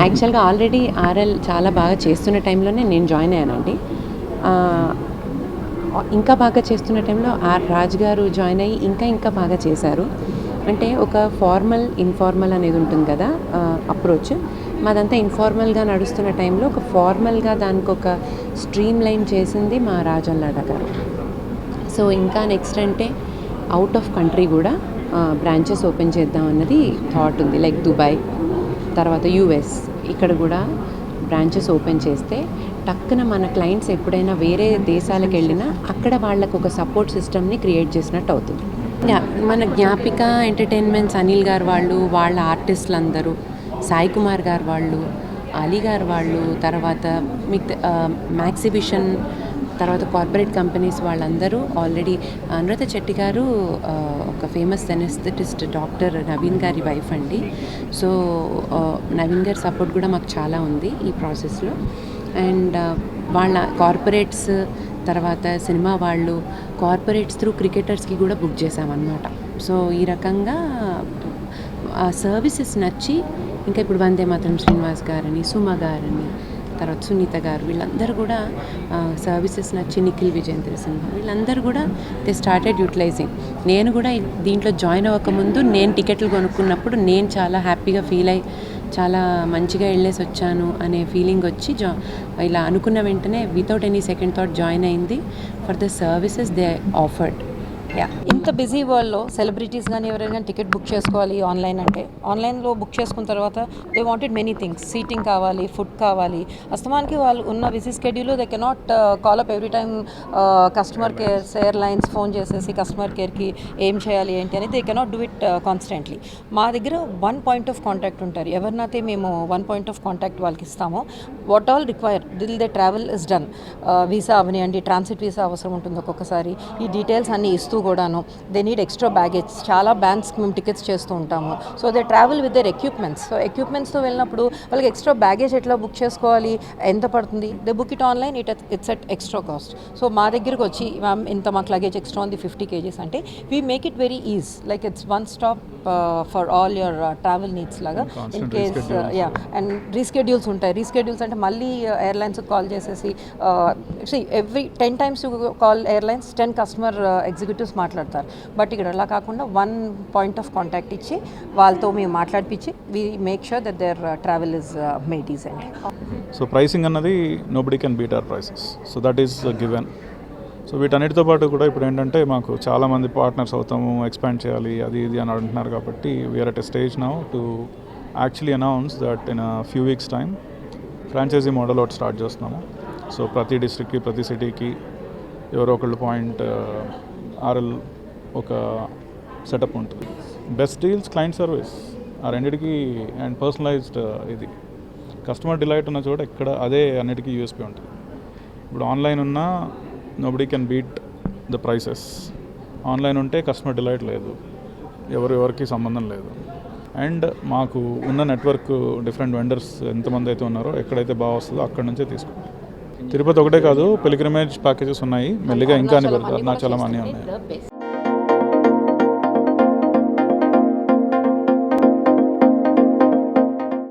యాక్చువల్గా already RL చాలా బాగా చేస్తున్న టైంలోనే నేను జాయిన్ అయ్యానండి. ఇంకా బాగా చేస్తున్న టైంలో రాజ్ గారు జాయిన్ అయ్యి ఇంకా బాగా చేశారు. అంటే ఒక ఫార్మల్ ఇన్ఫార్మల్ అనేది ఉంటుంది కదా అప్రోచ్. మాదంతా ఇన్ఫార్మల్గా నడుస్తున్న టైంలో ఒక ఫార్మల్గా దానికి ఒక స్ట్రీమ్ లైన్ చేసింది మా రాజల్లాడ గారు. సో ఇంకా నెక్స్ట్ అంటే అవుట్ ఆఫ్ కంట్రీ కూడా బ్రాంచెస్ ఓపెన్ చేద్దాం అన్నది థాట్ ఉంది. లైక్ దుబాయ్, తర్వాత యూఎస్, ఇక్కడ కూడా బ్రాంచెస్ ఓపెన్ చేస్తే టక్కున మన క్లయింట్స్ ఎప్పుడైనా వేరే దేశాలకు వెళ్ళినా అక్కడ వాళ్ళకు ఒక సపోర్ట్ సిస్టమ్ని క్రియేట్ చేసినట్టు అవుతుంది. మన జ్ఞాపిక ఎంటర్టైన్మెంట్స్ అనిల్ గారు వాళ్ళు, వాళ్ళ ఆర్టిస్టులు అందరూ, సాయి కుమార్ గారు వాళ్ళు, అలీ గారు వాళ్ళు, తర్వాత మ్యాక్సిబిషన్, తర్వాత కార్పొరేట్ కంపెనీస్ వాళ్ళందరూ ఆల్రెడీ. అనురాధ చెట్టి గారు ఒక ఫేమస్ ఎనెస్థెటిస్ట్ డాక్టర్ నవీన్ గారి వైఫ్ అండి. సో నవీన్ గారి సపోర్ట్ కూడా మాకు చాలా ఉంది ఈ ప్రాసెస్లో. అండ్ వాళ్ళ కార్పొరేట్స్, తర్వాత సినిమా వాళ్ళు, కార్పొరేట్స్ త్రూ క్రికెటర్స్కి కూడా బుక్ చేసామన్నమాట. సో ఈ రకంగా సర్వీసెస్ నచ్చి ఇంకా ఇప్పుడు వందే మాతరం శ్రీనివాస్ గారని, సుమ గారని, తర్వాత సునీత గారు, వీళ్ళందరూ కూడా సర్వీసెస్ నచ్చి, నిఖిల్ విజేంద్ర సింహ, వీళ్ళందరూ కూడా దే స్టార్టెడ్ యూటిలైజింగ్. నేను కూడా దీంట్లో జాయిన్ అవ్వకముందు నేను టికెట్లు కొనుక్కున్నప్పుడు నేను చాలా హ్యాపీగా ఫీల్ అయ్యి చాలా మంచిగా వెళ్ళేసి వచ్చాను అనే ఫీలింగ్ వచ్చి ఇలా అనుకున్న వెంటనే without any second thought join అయింది for the services they offered. ఇంత బిజీ వరల్డ్లో సెలబ్రిటీస్ కానీ ఎవరైనా టికెట్ బుక్ చేసుకోవాలి ఆన్లైన్ అంటే, ఆన్లైన్లో బుక్ చేసుకున్న తర్వాత they wanted many things. Seating కావాలి, ఫుడ్ కావాలి. అస్తమానికి వాళ్ళు ఉన్న బిజీ స్కెడ్యూల్లో they cannot call up every time customer cares, airlines phone చేసేసి కస్టమర్ కేర్కి ఏం చేయాలి ఏంటి అని they cannot do it constantly. మా దగ్గర వన్ పాయింట్ ఆఫ్ కాంటాక్ట్ ఉంటారు. ఎవరినైతే మేము వన్ పాయింట్ ఆఫ్ కాంటాక్ట్ వాళ్ళకి ఇస్తామో, what all require till they travel is done. Visa అవనివ్వండి, ట్రాన్సిట్ వీసా అవసరం ఉంటుంది ఒక్కొక్కసారి. ఈ డీటెయిల్స్ అన్నీ ఇస్తూ కూడాను దే నీడ్ ఎక్స్ట్రా బ్యాగేజ్. చాలా బ్యాంక్స్కి మేము టికెట్స్ చేస్తూ ఉంటాము. So they travel with their equipments. So ఎక్విప్మెంట్స్తో వెళ్ళినప్పుడు వాళ్ళకి ఎక్స్ట్రా బ్యాగేజ్ ఎట్లా బుక్ చేసుకోవాలి, ఎంత పడుతుంది, they book it online, it's at extra cost. So మా దగ్గరకు వచ్చి మ్యామ్ ఇంత మాకు లగేజ్ ఎక్స్ట్రా ఉంది 50 kgs అంటే we make it very is, like it's one stop for all your travel needs లాగా. ఇన్ కేస్ అండ్ రీస్కెడ్యూల్స్ ఉంటాయి. రీస్కెడ్యూల్స్ అంటే మళ్ళీ ఎయిర్లైన్స్కి కాల్ చేసేసి every 10 times to call airlines, 10 customer executives మాట్లాడతారు. బట్ ఇక్కడ అలా కాకుండా వన్ పాయింట్ ఆఫ్ కాంటాక్ట్ ఇచ్చి వాళ్ళతో మేము మాట్లాడిపించి we make sure that their travel is made easy అండి. సో ప్రైసింగ్ అన్నది nobody can beat our prices, so that is given. So వీటన్నిటితో పాటు కూడా ఇప్పుడు ఏంటంటే మాకు చాలామంది పార్ట్నర్స్ అవుతాము, ఎక్స్పాండ్ చేయాలి అది ఇది అని అంటున్నారు. కాబట్టి we're at a stage now to actually announce that in few weeks time franchisee model ఒకటి స్టార్ట్ చేస్తున్నాము. సో ప్రతి డిస్ట్రిక్ట్కి, ప్రతి సిటీకి ఎవరో ఒకళ్ళు పాయింట్ ఆర్ఎల్ ఒక సెటప్ ఉంటుంది. బెస్ట్ డీల్స్, క్లయింట్ సర్వీస్ ఆ రెండిటికి, అండ్ పర్సనలైజ్డ్ ఇది కస్టమర్ డిలైట్ ఉన్న చోట ఇక్కడ అదే అన్నిటికీ యూఎస్పీ ఉంటుంది. ఇప్పుడు ఆన్లైన్ ఉన్నా nobody can beat the prices. Online ఉంటే కస్టమర్ డిలైట్ లేదు, ఎవరికి సంబంధం లేదు. అండ్ మాకు ఉన్న నెట్వర్క్ డిఫరెంట్ వెండర్స్ ఎంతమంది అయితే ఉన్నారో, ఎక్కడైతే బాగా వస్తుందో అక్కడ నుంచే తీసుకుంటాం. తిరుపతి ఒకటే కాదు, పిల్గ్రిమేజ్ ప్యాకేజెస్ ఉన్నాయి, మెల్లిగా ఇంకా అని పెడతారు, అరుణాచలం అన్నీ ఉన్నాయి.